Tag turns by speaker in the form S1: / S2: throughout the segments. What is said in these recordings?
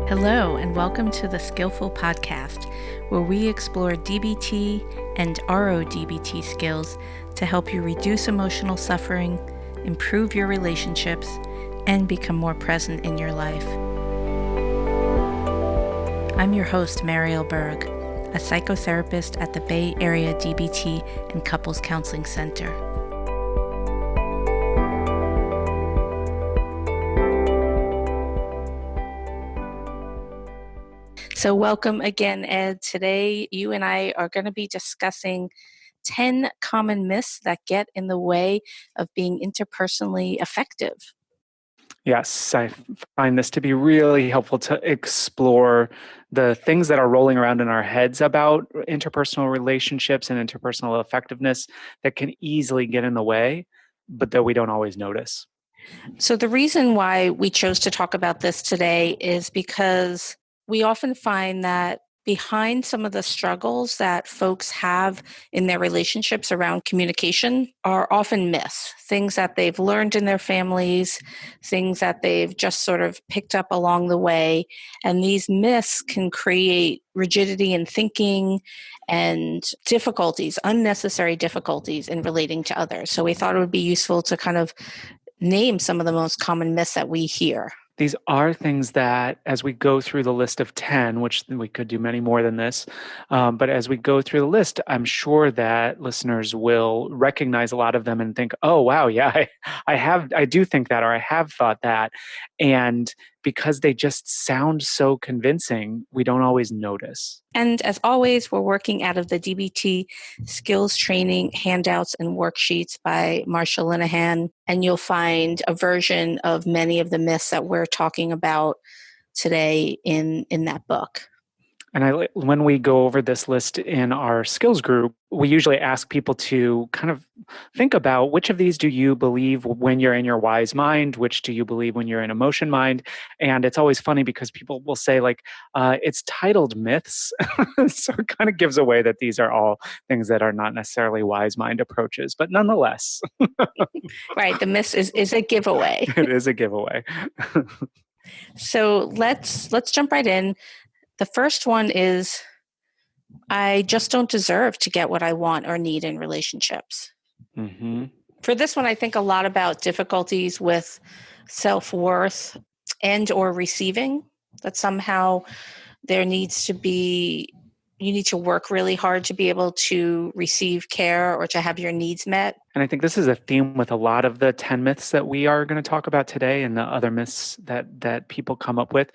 S1: Hello, and welcome to the Skillful podcast, where we explore DBT and RODBT skills to help you reduce emotional suffering, improve your relationships, and become more present in your life. I'm your host, Mariel Berg, a psychotherapist at the Bay Area DBT and Couples Counseling Center. So welcome again, Ed. Today, you and I are going to be discussing 10 common myths that get in the way of being interpersonally effective.
S2: Yes, I find this to be really helpful to explore the things that are rolling around in our heads about interpersonal relationships and interpersonal effectiveness that can easily get in the way, but that we don't always notice.
S1: So the reason why we chose to talk about this today is because we often find that behind some of the struggles that folks have in their relationships around communication are often myths, things that they've learned in their families, things that they've just sort of picked up along the way. And these myths can create rigidity in thinking and difficulties, unnecessary difficulties in relating to others. So we thought it would be useful to kind of name some of the most common myths that we hear.
S2: These are things that, as we go through the list of 10, which we could do many more than this, but as we go through the list, I'm sure that listeners will recognize a lot of them and think, oh, wow, yeah, I do think that, or I have thought that. And because they just sound so convincing, we don't always notice.
S1: And as always, we're working out of the DBT skills training handouts and worksheets by Marsha Linehan, and you'll find a version of many of the myths that we're talking about today in that book.
S2: And when we go over this list in our skills group, we usually ask people to kind of think about which of these do you believe when you're in your wise mind, which do you believe when you're in emotion mind. And it's always funny because people will say like, it's titled myths. So it kind of gives away that these are all things that are not necessarily wise mind approaches, but nonetheless.
S1: Right, the myth is a giveaway.
S2: It is a giveaway.
S1: So let's jump right in. The first one is, I just don't deserve to get what I want or need in relationships.
S2: Mm-hmm.
S1: For this one, I think a lot about difficulties with self-worth and or receiving, that somehow there needs to be, you need to work really hard to be able to receive care or to have your needs met.
S2: And I think this is a theme with a lot of the 10 myths that we are going to talk about today and the other myths that people come up with.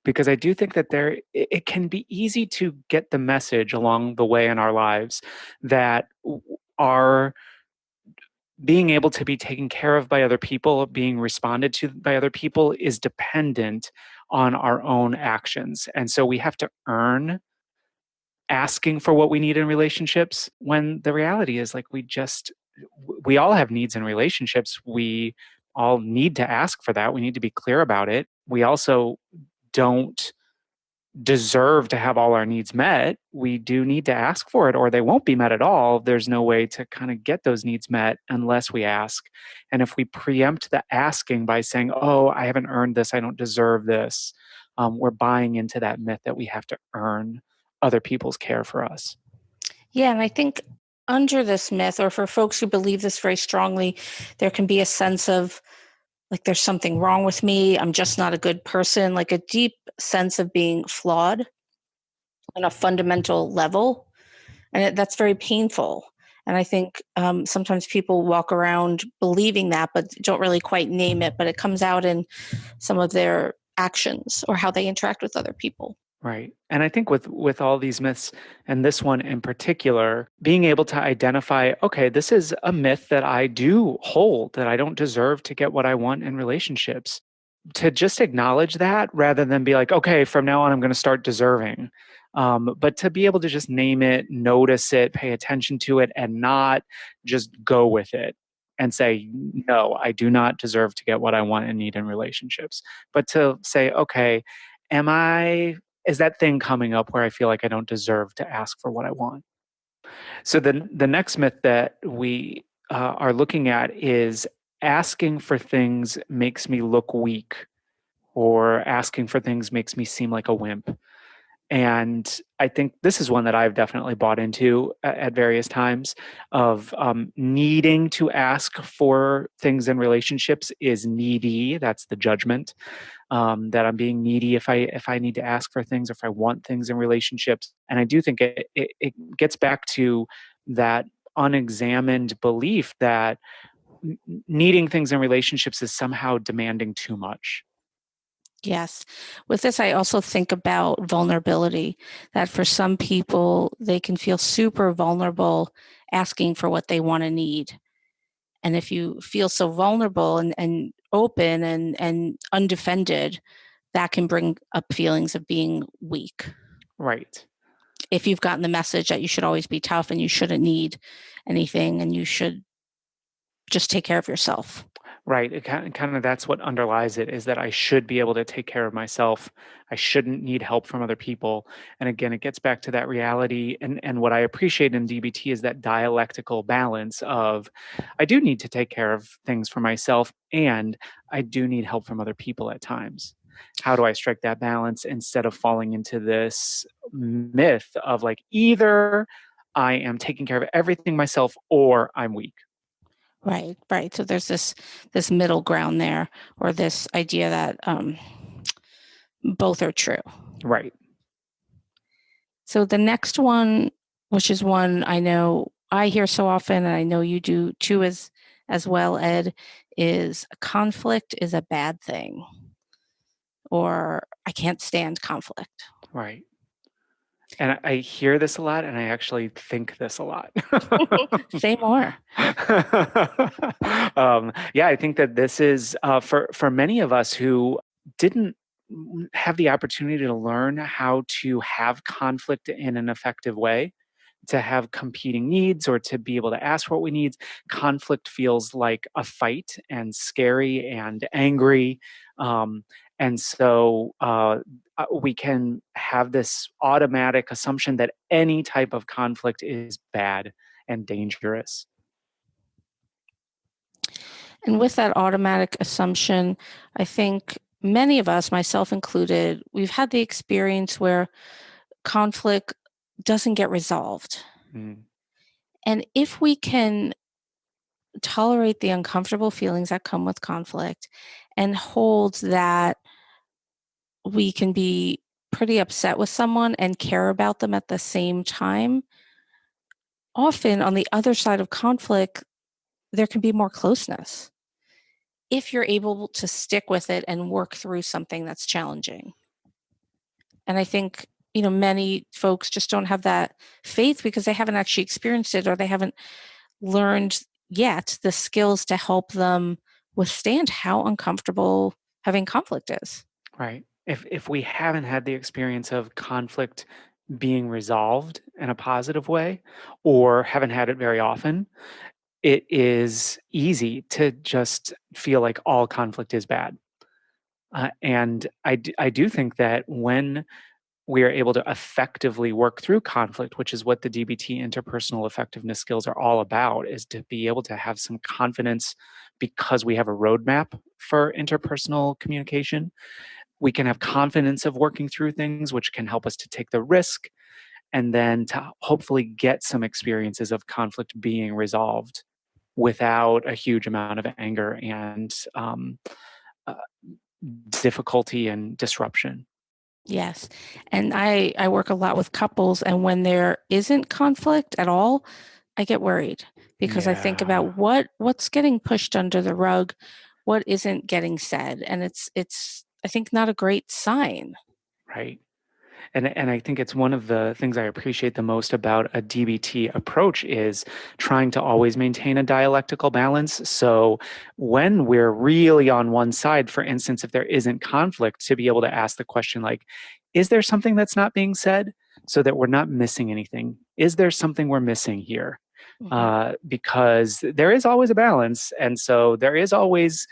S2: Because I do think that it can be easy to get the message along the way in our lives that our being able to be taken care of by other people, being responded to by other people is dependent on our own actions. And so we have to earn asking for what we need in relationships, when the reality is like we all have needs in relationships. We all need to ask for that. We need to be clear about it. We also don't deserve to have all our needs met. We do need to ask for it or they won't be met at all. There's no way to kind of get those needs met unless we ask. And if we preempt the asking by saying, oh, I haven't earned this, I don't deserve this, we're buying into that myth that we have to earn other people's care for us.
S1: Yeah, and I think under this myth, or for folks who believe this very strongly, there can be a sense of like there's something wrong with me, I'm just not a good person, like a deep sense of being flawed on a fundamental level. And that's very painful. And I think sometimes people walk around believing that, but don't really quite name it, but it comes out in some of their actions or how they interact with other people.
S2: Right. And I think with all these myths, and this one in particular, being able to identify, okay, this is a myth that I do hold, that I don't deserve to get what I want in relationships. To just acknowledge that rather than be like, okay, from now on, I'm going to start deserving. But to be able to just name it, notice it, pay attention to it, and not just go with it and say, no, I do not deserve to get what I want and need in relationships. But to say, okay, is that thing coming up where I feel like I don't deserve to ask for what I want? So the next myth that we are looking at is asking for things makes me look weak or asking for things makes me seem like a wimp. And I think this is one that I've definitely bought into at various times of needing to ask for things in relationships is needy. That's the judgment, that I'm being needy if I need to ask for things, if I want things in relationships. And I do think it gets back to that unexamined belief that needing things in relationships is somehow demanding too much.
S1: Yes. With this, I also think about vulnerability, that for some people, they can feel super vulnerable asking for what they want to need. And if you feel so vulnerable and open and undefended, that can bring up feelings of being weak.
S2: Right.
S1: If you've gotten the message that you should always be tough and you shouldn't need anything and you should just take care of yourself.
S2: Right. It kind of that's what underlies it, is that I should be able to take care of myself. I shouldn't need help from other people. And again, it gets back to that reality. And what I appreciate in DBT is that dialectical balance of I do need to take care of things for myself and I do need help from other people at times. How do I strike that balance instead of falling into this myth of like either I am taking care of everything myself or I'm weak?
S1: Right, right. So there's this middle ground there, or this idea that both are true.
S2: Right.
S1: So the next one, which is one I know I hear so often, and I know you do too, as well, Ed, is conflict is a bad thing, or I can't stand conflict.
S2: Right. And I hear this a lot, and I actually think this a lot.
S1: Say more.
S2: Yeah, I think that this is for many of us who didn't have the opportunity to learn how to have conflict in an effective way, to have competing needs or to be able to ask for what we need. Conflict feels like a fight and scary and angry. And so we can have this automatic assumption that any type of conflict is bad and dangerous.
S1: And with that automatic assumption, I think many of us, myself included, we've had the experience where conflict doesn't get resolved.
S2: Mm.
S1: And if we can tolerate the uncomfortable feelings that come with conflict and hold that we can be pretty upset with someone and care about them at the same time, often on the other side of conflict, there can be more closeness if you're able to stick with it and work through something that's challenging. And I think, many folks just don't have that faith because they haven't actually experienced it, or they haven't learned yet the skills to help them withstand how uncomfortable having conflict is.
S2: Right. If we haven't had the experience of conflict being resolved in a positive way, or haven't had it very often, it is easy to just feel like all conflict is bad. And I do think that when we are able to effectively work through conflict, which is what the DBT interpersonal effectiveness skills are all about, is to be able to have some confidence because we have a roadmap for interpersonal communication. We can have confidence of working through things, which can help us to take the risk and then to hopefully get some experiences of conflict being resolved without a huge amount of anger and uh, difficulty and disruption.
S1: Yes. And I work a lot with couples, and when there isn't conflict at all, I get worried because I think
S2: Yeah,
S1: about what's getting pushed under the rug, what isn't getting said. And it's I think not a great sign.
S2: right. And I think it's one of the things I appreciate the most about a DBT approach is trying to always maintain a dialectical balance. So when we're really on one side, for instance, if there isn't conflict, to be able to ask the question like, is there something that's not being said so that we're not missing anything? Is there something we're missing here?
S1: Mhm.
S2: Because there is always a balance. And so there is always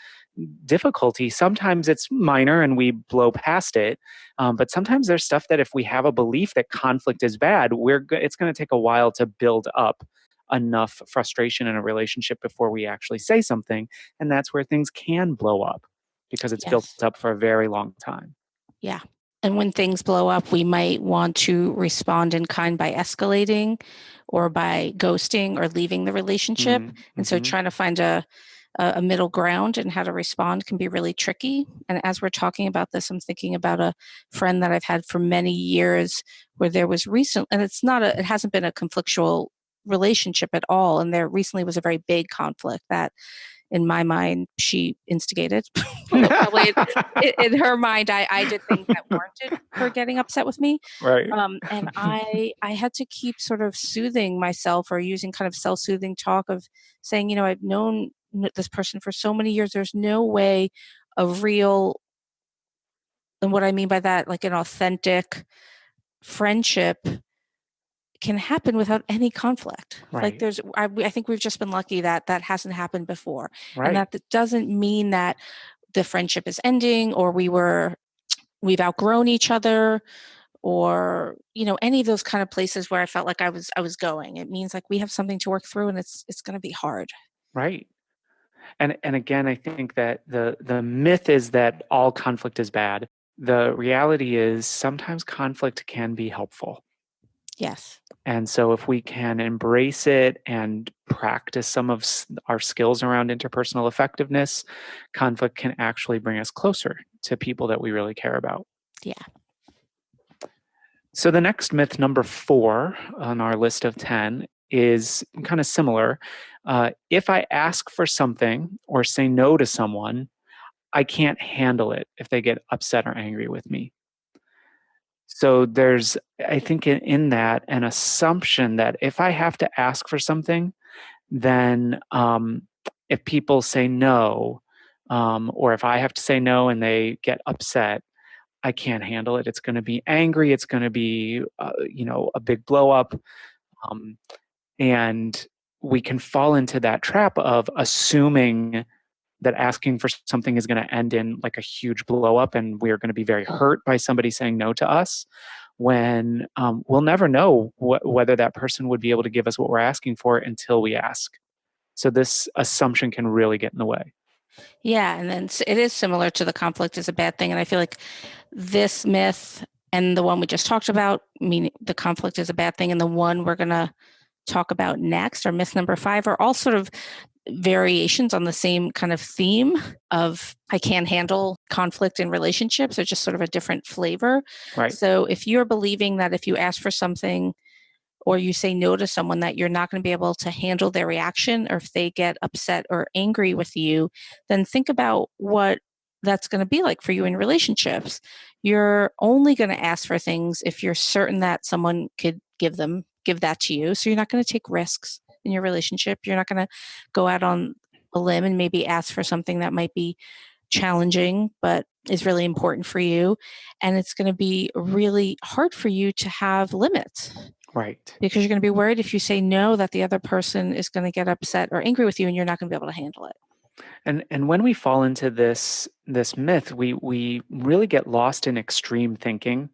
S2: difficulty. Sometimes it's minor and we blow past it. But sometimes there's stuff that if we have a belief that conflict is bad, it's going to take a while to build up enough frustration in a relationship before we actually say something. And that's where things can blow up. because it's built
S1: Yes.
S2: up for a very long time.
S1: Yeah. And when things blow up, we might want to respond in kind by escalating or by ghosting or leaving the relationship. And so trying to find a middle ground and how to respond can be really tricky. And as we're talking about this, I'm thinking about a friend that I've had for many years where there was recent, and it hasn't been a conflictual relationship at all. And there recently was a very big conflict that in my mind, she instigated. Although probably in her mind, I did things that warranted her getting upset with me.
S2: Right.
S1: And I had to keep sort of soothing myself or using kind of self-soothing talk of saying, I've known this person for so many years. There's no way a real, and what I mean by that, like an authentic friendship can happen without any conflict. Like
S2: Right.
S1: I think we've just been lucky that that hasn't happened before. And
S2: Right.
S1: that doesn't mean that the friendship is ending or we've outgrown each other or, any of those kind of places where I felt like I was going. It means like we have something to work through and it's going to be hard.
S2: Right. And again, I think that the myth is that all conflict is bad. The reality is sometimes conflict can be helpful.
S1: Yes.
S2: And so if we can embrace it and practice some of our skills around interpersonal effectiveness, conflict can actually bring us closer to people that we really care about.
S1: Yeah.
S2: So the next myth, number 4 on our list of 10, is kind of similar. If I ask for something or say no to someone, I can't handle it if they get upset or angry with me. So there's, I think, in that an assumption that if I have to ask for something, then if people say no, or if I have to say no and they get upset, I can't handle it. It's going to be angry. It's going to be, a big blow up. And we can fall into that trap of assuming that asking for something is going to end in like a huge blow up and we're going to be very hurt by somebody saying no to us when we'll never know whether that person would be able to give us what we're asking for until we ask. So this assumption can really get in the way.
S1: Yeah. And then it is similar to the conflict is a bad thing. And I feel like this myth and the one we just talked about, meaning the conflict is a bad thing, and the one we're going to talk about next, or myth number 5, are all sort of variations on the same kind of theme of I can't handle conflict in relationships. They're just sort of a different flavor.
S2: Right.
S1: So if you're believing that if you ask for something or you say no to someone that you're not going to be able to handle their reaction, or if they get upset or angry with you, then think about what that's going to be like for you in relationships. You're only going to ask for things if you're certain that someone could give that to you. So you're not going to take risks in your relationship. You're not going to go out on a limb and maybe ask for something that might be challenging but is really important for you. And it's going to be really hard for you to have limits.
S2: Right.
S1: Because you're going to be worried if you say no that the other person is going to get upset or angry with you and you're not going to be able to handle it.
S2: And when we fall into this myth, we really get lost in extreme thinking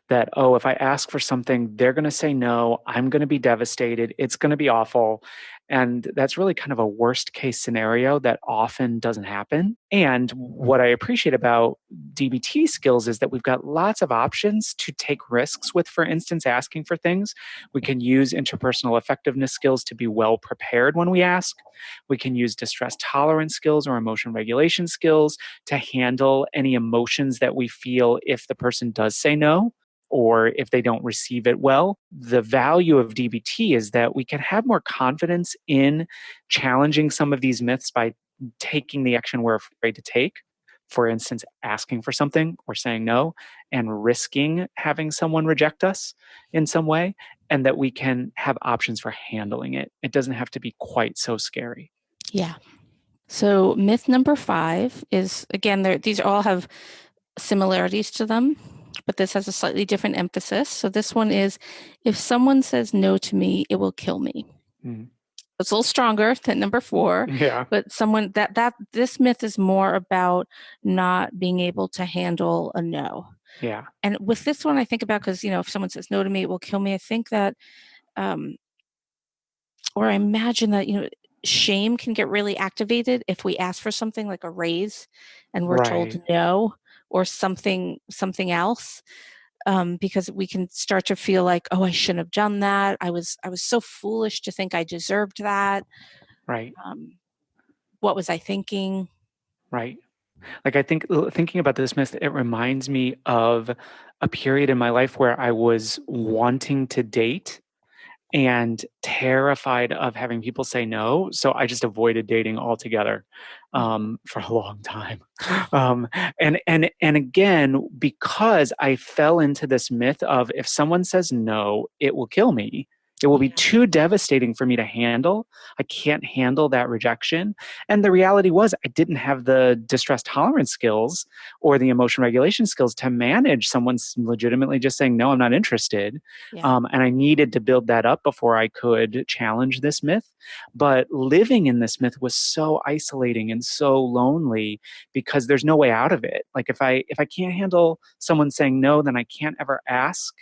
S2: that, oh, if I ask for something, they're going to say no, I'm going to be devastated, it's going to be awful. And that's really kind of a worst case scenario that often doesn't happen. And what I appreciate about DBT skills is that we've got lots of options to take risks with, for instance, asking for things. We can use interpersonal effectiveness skills to be well prepared when we ask. We can use distress tolerance skills or emotion regulation skills to handle any emotions that we feel if the person does say no, or if they don't receive it well. The value of DBT is that we can have more confidence in challenging some of these myths by taking the action we're afraid to take. For instance, asking for something or saying no, and risking having someone reject us in some way, and that we can have options for handling it. It doesn't have to be quite so scary.
S1: Yeah. So myth number 5 is, again, these all have similarities to them, but this has a slightly different emphasis. So this one is, if someone says no to me, it will kill me.
S2: Mm.
S1: It's a little stronger than number 4,
S2: Yeah.
S1: but someone that this myth is more about not being able to handle a no.
S2: Yeah.
S1: And with this one, I think about, because, if someone says no to me, it will kill me. I think that, or I imagine that, shame can get really activated if we ask for something like a raise and we're told
S2: Right.
S1: no, or something else, because we can start to feel like, oh, I shouldn't have done that. I was so foolish to think I deserved that.
S2: Right.
S1: Um, what was I thinking?
S2: Right. Like I think thinking about this myth, it reminds me of a period in my life where I was wanting to date and terrified of having people say no. So I just avoided dating altogether
S1: Mhm.
S2: for a long time. Um, and again, because I fell into this myth of if someone says no, it will kill me. It will be
S1: Yeah.
S2: too devastating for me to handle. I can't handle that rejection. And the reality was, I didn't have the distress tolerance skills or the emotion regulation skills to manage someone's legitimately just saying, no, I'm not interested.
S1: Yeah.
S2: And I needed to build that up before I could challenge this myth. But living in this myth was so isolating and so lonely because there's no way out of it. Like if I can't handle someone saying no, then I can't ever ask.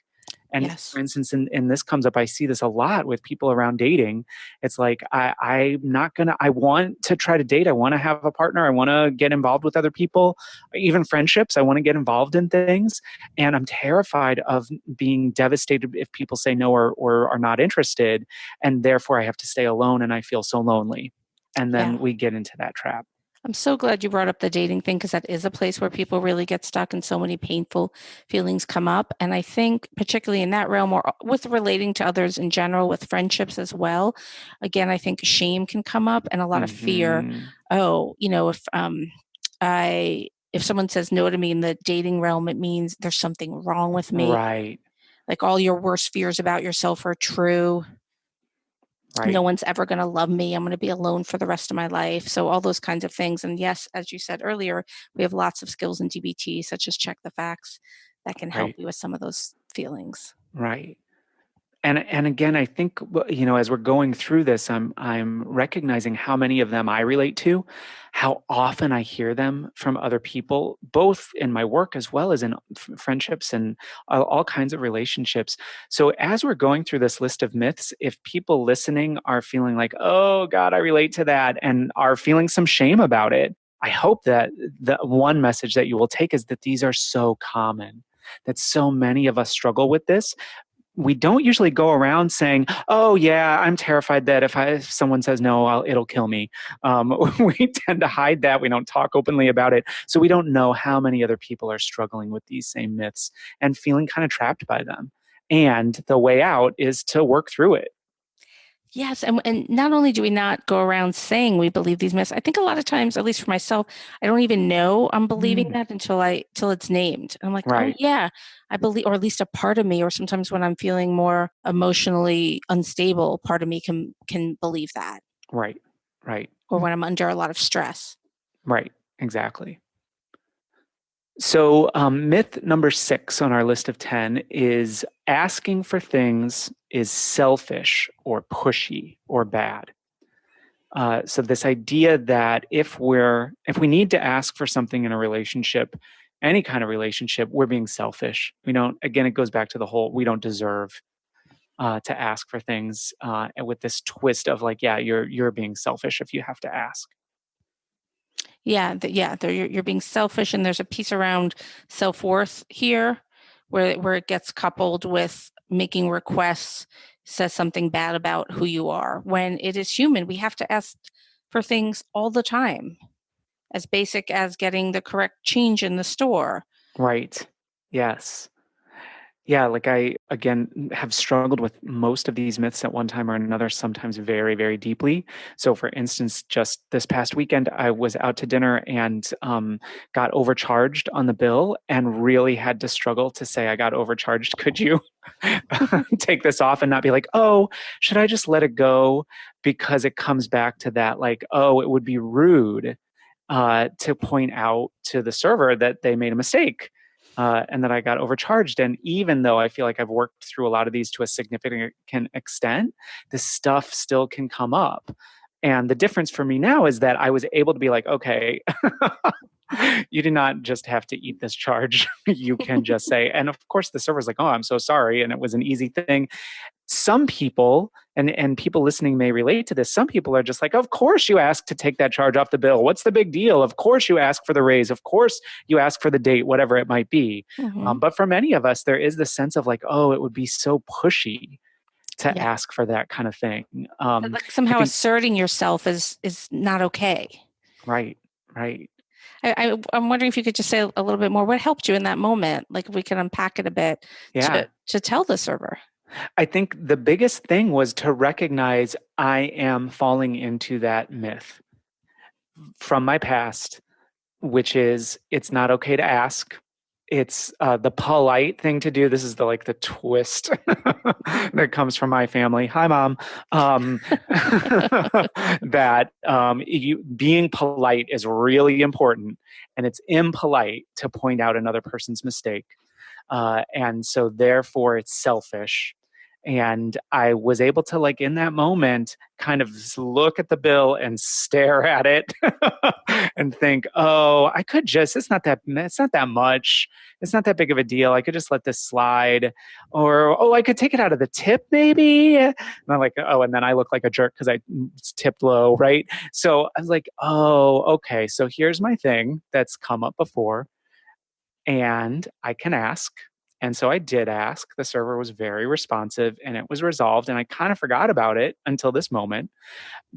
S2: And for
S1: Yes.
S2: instance, and this comes up, I see this a lot with people around dating. It's like I'm not gonna. I want to try to date. I want to have a partner. I want to get involved with other people, even friendships. I want to get involved in things, and I'm terrified of being devastated if people say no or are not interested, and therefore I have to stay alone, and I feel so lonely. And then
S1: Yeah.
S2: we get into that trap.
S1: I'm so glad you brought up the dating thing, because that is a place where people really get stuck and so many painful feelings come up. And I think, particularly in that realm, or with relating to others in general, with friendships as well, again, I think shame can come up and a lot of fear.
S2: Hmm.
S1: Oh, if someone says no to me in the dating realm, it means there's something wrong with me.
S2: Right.
S1: Like all your worst fears about yourself are true. No
S2: Right.
S1: one's ever going to love me. I'm going to be alone for the rest of my life. So all those kinds of things. And yes, as you said earlier, we have lots of skills in DBT, such as check the facts, that can help
S2: Right.
S1: you with some of those feelings.
S2: Right. And again, I think as we're going through this, I'm recognizing how many of them I relate to, how often I hear them from other people, both in my work as well as in friendships and all kinds of relationships. So as we're going through this list of myths, if people listening are feeling like, oh God, I relate to that, and are feeling some shame about it, I hope that the one message that you will take is that these are so common, that so many of us struggle with this. We don't usually go around saying, "Oh yeah, I'm terrified that if someone says no, it'll kill me." We tend to hide that. We don't talk openly about it, so we don't know how many other people are struggling with these same myths and feeling kind of trapped by them. And the way out is to work through it.
S1: Yes, and not only do we not go around saying we believe these myths, I think a lot of times, at least for myself, I don't even know I'm believing
S2: Mm,
S1: that until it's named. I'm like, oh
S2: right,
S1: yeah, I believe, or at least a part of me, or sometimes when I'm feeling more emotionally unstable, part of me can believe that,
S2: right, right,
S1: or when I'm under a lot of stress.
S2: right. Exactly. So, myth number 6 on our list of 10 is asking for things is selfish or pushy or bad. So this idea that if we need to ask for something in a relationship, any kind of relationship, we're being selfish. We don't. Again, it goes back to the whole we don't deserve to ask for things, and with this twist of like, yeah, you're being selfish if you have to ask.
S1: You're being selfish, and there's a piece around self-worth here, where it gets coupled with making requests, says something bad about who you are. When it is human, we have to ask for things all the time, as basic as getting the correct change in the store.
S2: Right. Yes. Yeah, like I again have struggled with most of these myths at one time or another, sometimes very, very deeply. So, for instance, just this past weekend, I was out to dinner and got overcharged on the bill, and really had to struggle to say I got overcharged. Could you take this off and not be like, oh, should I just let it go? Because it comes back to that, like, oh, it would be rude to point out to the server that they made a mistake and that I got overcharged. And even though I feel like I've worked through a lot of these to a significant extent, this stuff still can come up. And the difference for me now is that I was able to be like, okay, you do not just have to eat this charge. You can just say, and of course, the server's like, oh, I'm so sorry. And it was an easy thing. some people, and people listening may relate to this, some people are just like, of course you ask to take that charge off the bill. What's the big deal? Of course you ask for the raise. Of course you ask for the date, whatever it might be.
S1: Mm-hmm.
S2: But for many of us, there is the sense of like, oh, it would be so pushy to
S1: Yeah.
S2: ask for that kind of thing.
S1: Like
S2: I
S1: somehow
S2: think,
S1: asserting yourself is not okay.
S2: right, right.
S1: I'm wondering if you could just say a little bit more. What helped you in that moment? Like if we can unpack it a bit
S2: Yeah.
S1: to tell the server.
S2: I think the biggest thing was to recognize I am falling into that myth from my past, which is it's not okay to ask. It's the polite thing to do. This is the twist that comes from my family. Hi, mom. That being polite is really important, and it's impolite to point out another person's mistake. And so therefore it's selfish. And I was able to, like, in that moment, kind of look at the bill and stare at it and think, oh, I could just, it's not that much. It's not that big of a deal. I could just let this slide. Or, oh, I could take it out of the tip maybe. And I'm like, oh, and then I look like a jerk because I tipped low, right? So I was like, oh, okay. So here's my thing that's come up before, and I can ask. And so I did ask. The server was very responsive and it was resolved. And I kind of forgot about it until this moment.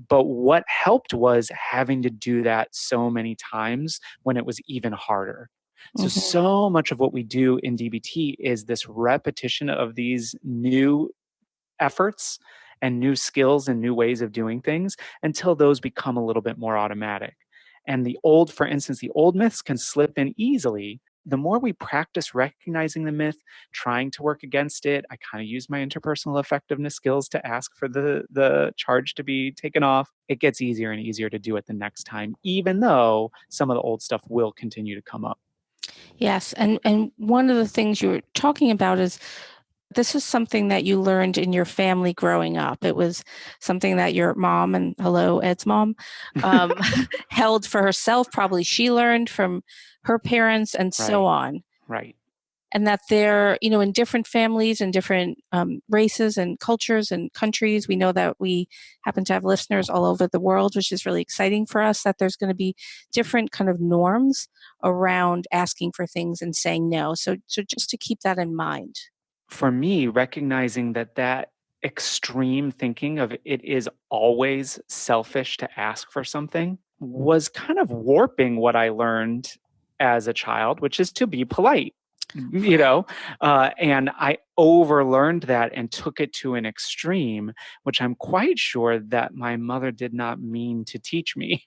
S2: But what helped was having to do that so many times when it was even harder. So,
S1: Mm-hmm.
S2: so much of what we do in DBT is this repetition of these new efforts and new skills and new ways of doing things until those become a little bit more automatic. And for instance, the old myths can slip in easily. The more we practice recognizing the myth, trying to work against it, I kind of use my interpersonal effectiveness skills to ask for the charge to be taken off. It gets easier and easier to do it the next time, even though some of the old stuff will continue to come up.
S1: Yes. And one of the things you were talking about is this is something that you learned in your family growing up. It was something that your mom, and hello, Ed's mom, held for herself. Probably she learned from her parents and so on.
S2: Right.
S1: And that they're, in different families and different races and cultures and countries. We know that we happen to have listeners all over the world, which is really exciting for us, that there's going to be different kind of norms around asking for things and saying no. So just to keep that in mind.
S2: For me, recognizing that extreme thinking of it is always selfish to ask for something was kind of warping what I learned as a child, which is to be polite. And I overlearned that and took it to an extreme, which I'm quite sure that my mother did not mean to teach me.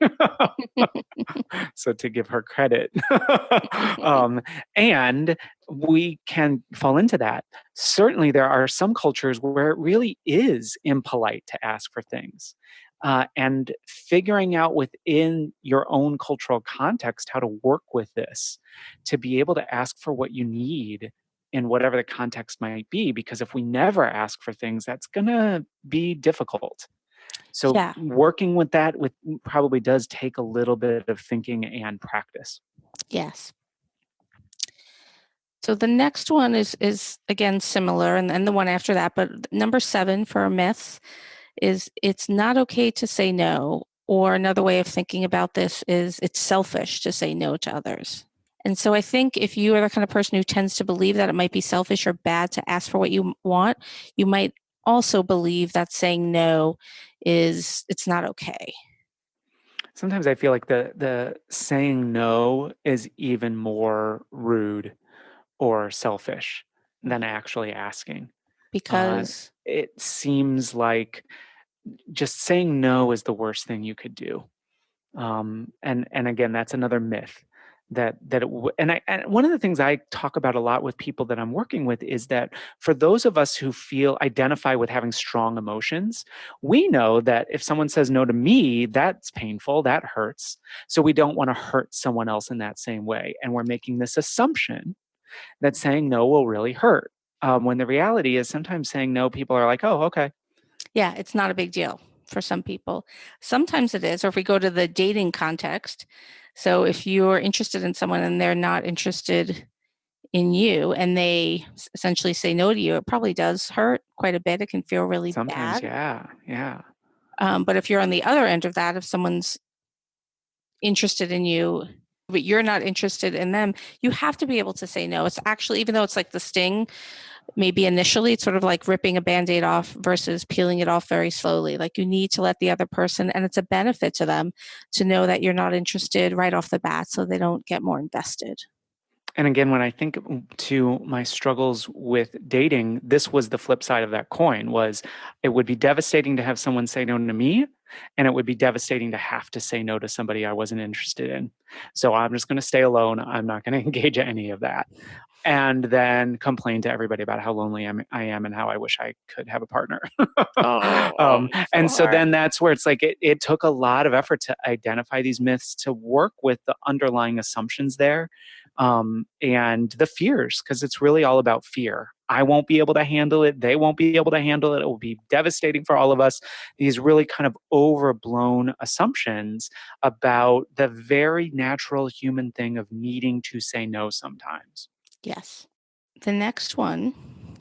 S2: So to give her credit. And we can fall into that. Certainly there are some cultures where it really is impolite to ask for things. And figuring out within your own cultural context how to work with this, to be able to ask for what you need in whatever the context might be. Because if we never ask for things, that's going to be difficult. So working with that probably does take a little bit of thinking and practice.
S1: Yes. So the next one is again similar, and the one after that, but number 7 for myths is it's not okay to say no, or another way of thinking about this is it's selfish to say no to others. And so I think if you are the kind of person who tends to believe that it might be selfish or bad to ask for what you want, you might also believe that saying no it's not okay.
S2: Sometimes I feel like the saying no is even more rude or selfish than actually asking.
S1: Because
S2: it seems like just saying no is the worst thing you could do. And again, that's another myth and one of the things I talk about a lot with people that I'm working with is that for those of us who identify with having strong emotions, we know that if someone says no to me, that's painful, that hurts. So we don't want to hurt someone else in that same way. And we're making this assumption that saying no will really hurt. When the reality is sometimes saying no, people are like, oh, okay.
S1: Yeah, it's not a big deal for some people. Sometimes it is, or if we go to the dating context. So if you're interested in someone and they're not interested in you and they essentially say no to you, it probably does hurt quite a bit. It can feel really
S2: Sometimes,
S1: bad.
S2: yeah, yeah.
S1: But if you're on the other end of that, if someone's interested in you, but you're not interested in them, you have to be able to say no. It's actually, even though it's like the sting, maybe initially it's sort of like ripping a Band-Aid off versus peeling it off very slowly. Like you need to let the other person, and it's a benefit to them to know that you're not interested right off the bat so they don't get more invested.
S2: And again, when I think to my struggles with dating, this was the flip side of that coin. Was it would be devastating to have someone say no to me, and it would be devastating to have to say no to somebody I wasn't interested in. So I'm just going to stay alone. I'm not going to engage in any of that. And then complain to everybody about how lonely I am and how I wish I could have a partner.
S1: So
S2: And so
S1: hard.
S2: then that's where it's like it took a lot of effort to identify these myths, to work with the underlying assumptions there, and the fears, because it's really all about fear. I won't be able to handle it. They won't be able to handle it. It will be devastating for all of us. These really kind of overblown assumptions about the very natural human thing of needing to say no sometimes.
S1: Yes. The next one,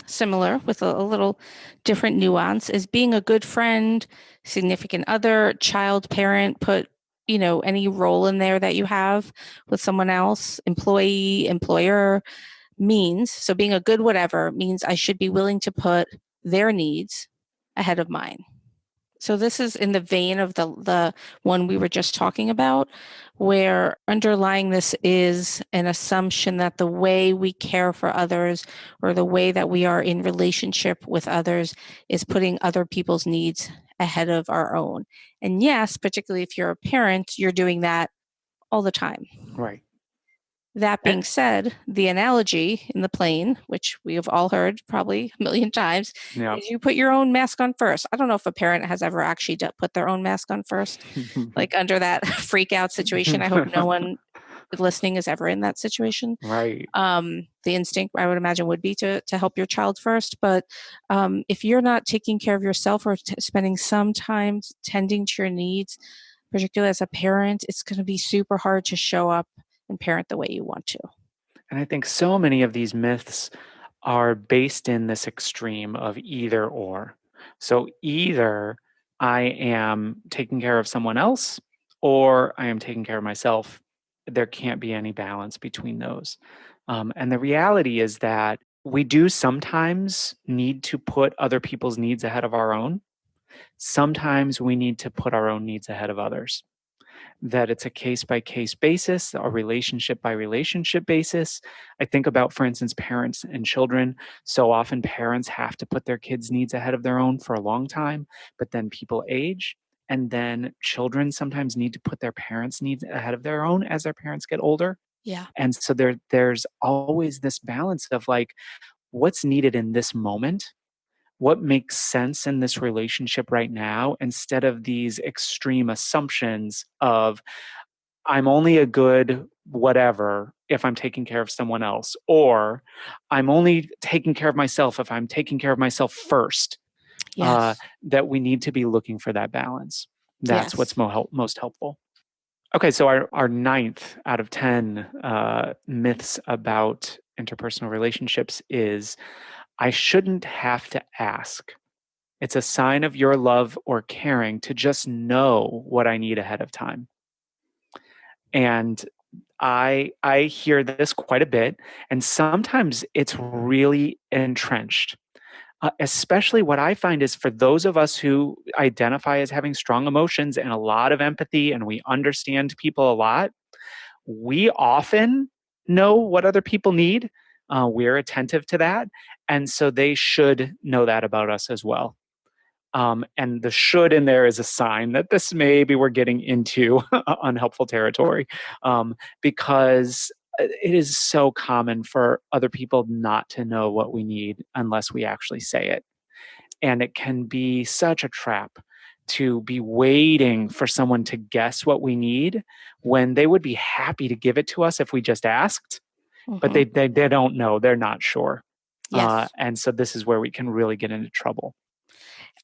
S1: similar with a little different nuance, is being a good friend, significant other, child, parent. Put, any role in there that you have with someone else, employee, employer, means. So being a good whatever means I should be willing to put their needs ahead of mine. So this is in the vein of the one we were just talking about, where underlying this is an assumption that the way we care for others or the way that we are in relationship with others is putting other people's needs ahead of our own. And yes, particularly if you're a parent, you're doing that all the time.
S2: Right.
S1: That being said, the analogy in the plane, which we have all heard probably a million times,
S2: Yeah.
S1: is you put your own mask on first. I don't know if a parent has ever actually put their own mask on first, like under that freak out situation. I hope no one listening is ever in that situation.
S2: Right.
S1: The instinct, I would imagine, would be to help your child first. But if you're not taking care of yourself or spending some time tending to your needs, particularly as a parent, it's going to be super hard to show up and parent the way you want to.
S2: And I think so many of these myths are based in this extreme of either or. So either I am taking care of someone else or I am taking care of myself. There can't be any balance between those. And the reality is that we do sometimes need to put other people's needs ahead of our own. Sometimes we need to put our own needs ahead of others. That it's a case by case basis, a relationship by relationship basis. I think about, for instance, parents and children. So often parents have to put their kids' needs ahead of their own for a long time, but then people age. And then children sometimes need to put their parents' needs ahead of their own as their parents get older.
S1: Yeah.
S2: And so there's always this balance of like, what's needed in this moment, what makes sense in this relationship right now, instead of these extreme assumptions of I'm only a good whatever if I'm taking care of someone else, or I'm only taking care of myself if I'm taking care of myself first.
S1: Yes.
S2: That we need to be looking for that balance. That's
S1: Yes.
S2: what's most helpful. Okay, so our ninth out of 10 myths about interpersonal relationships is I shouldn't have to ask. It's a sign of your love or caring to just know what I need ahead of time. And I hear this quite a bit, and sometimes it's really entrenched. Especially what I find is for those of us who identify as having strong emotions and a lot of empathy, and we understand people a lot, we often know what other people need. We're attentive to that. And so they should know that about us as well. And the should in there is a sign that this maybe we're getting into unhelpful territory, because it is so common for other people not to know what we need unless we actually say it. And it can be such a trap to be waiting for someone to guess what we need when they would be happy to give it to us if we just asked, but they don't know, they're not sure.
S1: Yes.
S2: And so this is where we can really get into trouble.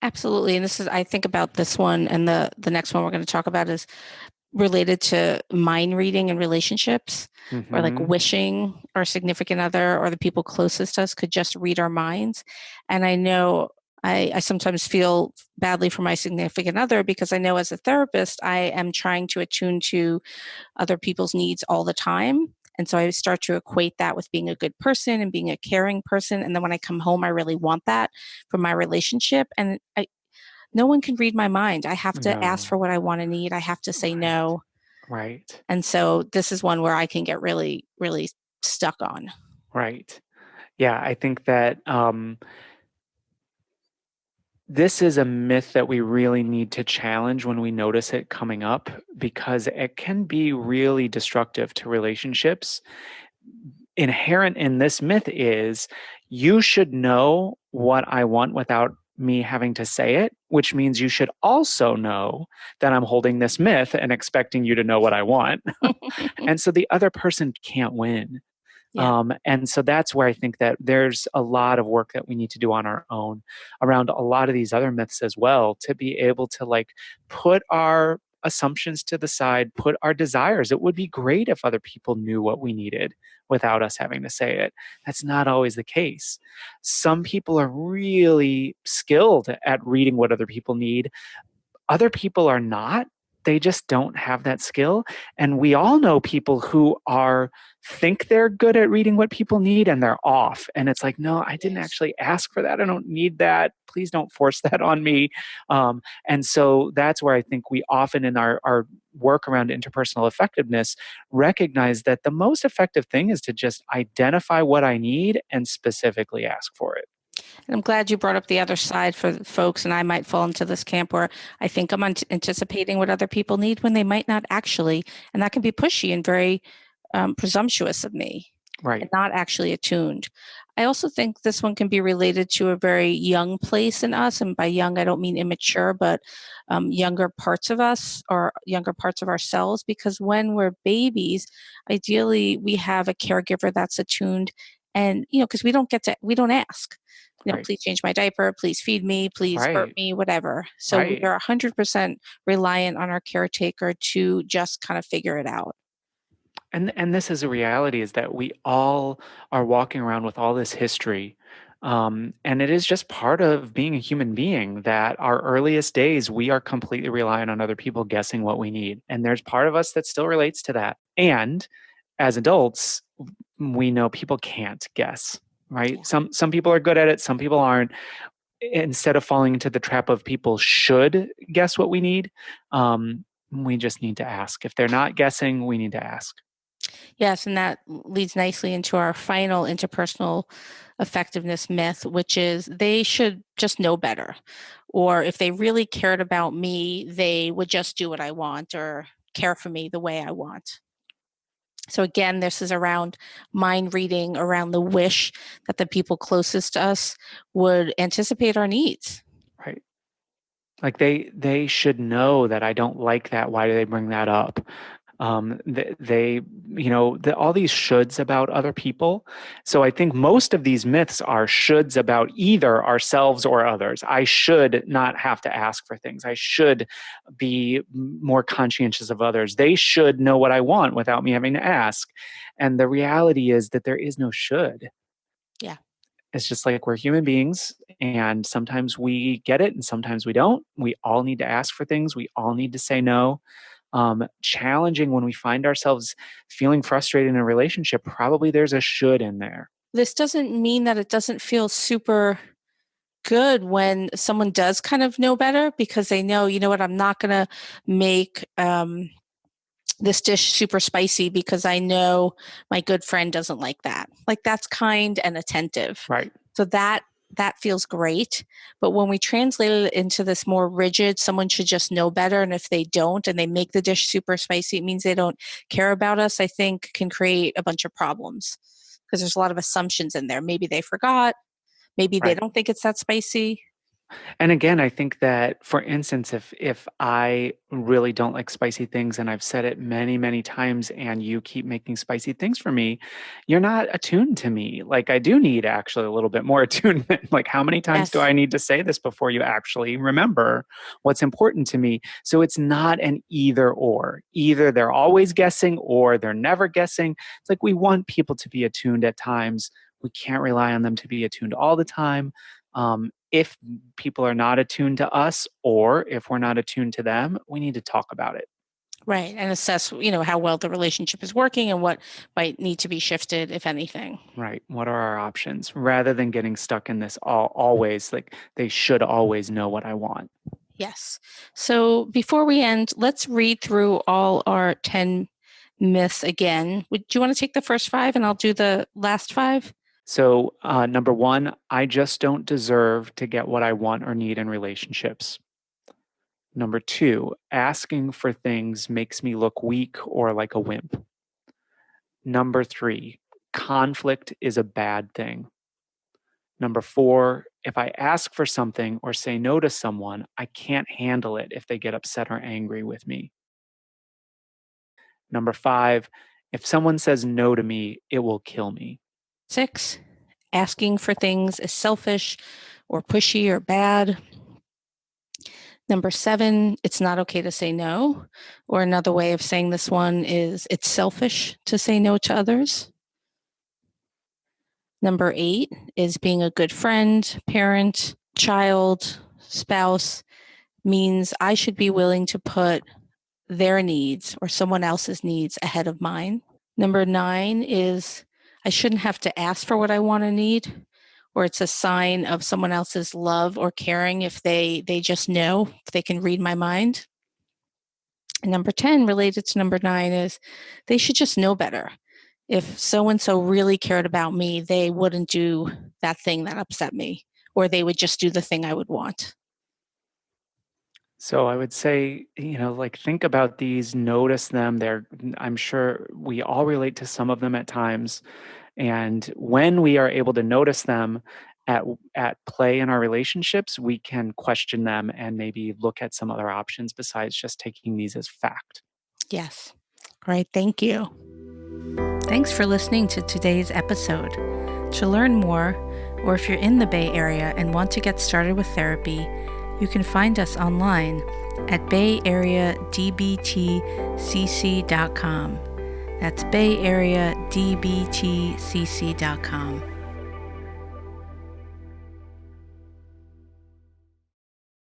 S1: Absolutely. And I think about this one and the next one we're going to talk about is related to mind reading and relationships, or like
S2: Hmm.
S1: wishing our significant other or the people closest to us could just read our minds. And I know I sometimes feel badly for my significant other because I know as a therapist, I am trying to attune to other people's needs all the time. And so I start to equate that with being a good person and being a caring person. And then when I come home, I really want that from my relationship. And no one can read my mind. I have to ask
S2: No.
S1: for what I want to need. I have to say
S2: Right.
S1: no.
S2: Right.
S1: And so this is one where I can get really, really stuck on.
S2: Right. Yeah, I think that this is a myth that we really need to challenge when we notice it coming up because it can be really destructive to relationships. Inherent in this myth is you should know what I want without me having to say it, which means you should also know that I'm holding this myth and expecting you to know what I want. And so the other person can't win.
S1: Yeah.
S2: And so that's where I think that there's a lot of work that we need to do on our own around a lot of these other myths as well to be able to like put our assumptions to the side, put our desires. It would be great if other people knew what we needed without us having to say it. That's not always the case. Some people are really skilled at reading what other people need, other people are not. They just don't have that skill. And we all know people who are think they're good at reading what people need and they're off. And it's like, no, I didn't
S1: Yes.
S2: actually ask for that. I don't need that. Please don't force that on me. And so that's where I think we often in our work around interpersonal effectiveness recognize that the most effective thing is to just identify what I need and specifically ask for it.
S1: And I'm glad you brought up the other side for folks, and I might fall into this camp where I think I'm anticipating what other people need when they might not actually, and that can be pushy and very presumptuous of me and
S2: Right.
S1: not actually attuned. I also think this one can be related to a very young place in us. And by young, I don't mean immature, but younger parts of us or younger parts of ourselves. Because when we're babies, ideally, we have a caregiver that's attuned. And, because we don't ask,
S2: Right.
S1: please change my diaper, please feed me, please burp
S2: Right.
S1: me, whatever. So we
S2: Right.
S1: are 100% reliant on our caretaker to just kind of figure it out.
S2: And this is a reality is that we all are walking around with all this history. And it is just part of being a human being that our earliest days, we are completely reliant on other people guessing what we need. And there's part of us that still relates to that. And as adults, we know people can't guess, right?
S1: Yeah.
S2: Some people are good at it, some people aren't. Instead of falling into the trap of people should guess what we need, we just need to ask. If they're not guessing, we need to ask.
S1: Yes, and that leads nicely into our final interpersonal effectiveness myth, which is they should just know better. Or if they really cared about me, they would just do what I want or care for me the way I want. So, again, this is around mind reading, around the wish that the people closest to us would anticipate our needs.
S2: Right. Like they should know that I don't like that. Why do they bring that up? They all these shoulds about other people. So I think most of these myths are shoulds about either ourselves or others. I should not have to ask for things. I should be more conscientious of others. They should know what I want without me having to ask. And the reality is that there is no should.
S1: Yeah.
S2: It's just like we're human beings and sometimes we get it and sometimes we don't. We all need to ask for things. We all need to say no. Challenging when we find ourselves feeling frustrated in a relationship, probably there's a should in there.
S1: This doesn't mean that it doesn't feel super good when someone does kind of know better because they know, you know what, I'm not going to make this dish super spicy because I know my good friend doesn't like that. Like that's kind and attentive.
S2: Right.
S1: So that feels great. But when we translate it into this more rigid, someone should just know better. And if they don't and they make the dish super spicy, it means they don't care about us, I think can create a bunch of problems because there's a lot of assumptions in there. Maybe they forgot. Maybe they
S2: Right.
S1: don't think it's that spicy.
S2: And again, I think that, for instance, if I really don't like spicy things and I've said it many, many times and you keep making spicy things for me, you're not attuned to me. Like I do need actually a little bit more attunement. Like how many times do
S1: Yes.
S2: I need to say this before you actually remember what's important to me? So it's not an either or. Either they're always guessing or they're never guessing. It's like we want people to be attuned at times. We can't rely on them to be attuned all the time. If people are not attuned to us or if we're not attuned to them, we need to talk about it.
S1: Right. And assess, how well the relationship is working and what might need to be shifted, if anything.
S2: Right. What are our options rather than getting stuck in this always like they should always know what I want.
S1: Yes. So before we end, let's read through all our 10 myths again. Do you want to take the first 5 and I'll do the last 5?
S2: So, number one, I just don't deserve to get what I want or need in relationships. Number two, asking for things makes me look weak or like a wimp. Number three, conflict is a bad thing. Number four, if I ask for something or say no to someone, I can't handle it if they get upset or angry with me. Number five, if someone says no to me, it will kill me.
S1: 6, asking for things is selfish or pushy or bad. Number 7, it's not okay to say no. Or another way of saying this one is it's selfish to say no to others. Number 8 is being a good friend, parent, child, spouse means I should be willing to put their needs or someone else's needs ahead of mine. Number 9 is I shouldn't have to ask for what I want or need, or it's a sign of someone else's love or caring if they just know, if they can read my mind. And number 10, related to number 9, is they should just know better. If so-and-so really cared about me, they wouldn't do that thing that upset me, or they would just do the thing I would want.
S2: So I would say, like think about these, notice them. I'm sure we all relate to some of them at times. And when we are able to notice them at play in our relationships, we can question them and maybe look at some other options besides just taking these as fact.
S1: Yes. Great. Thank you. Thanks for listening to today's episode. To learn more, or if you're in the Bay Area and want to get started with therapy, you can find us online at bayareadbtcc.com. That's bayareadbtcc.com.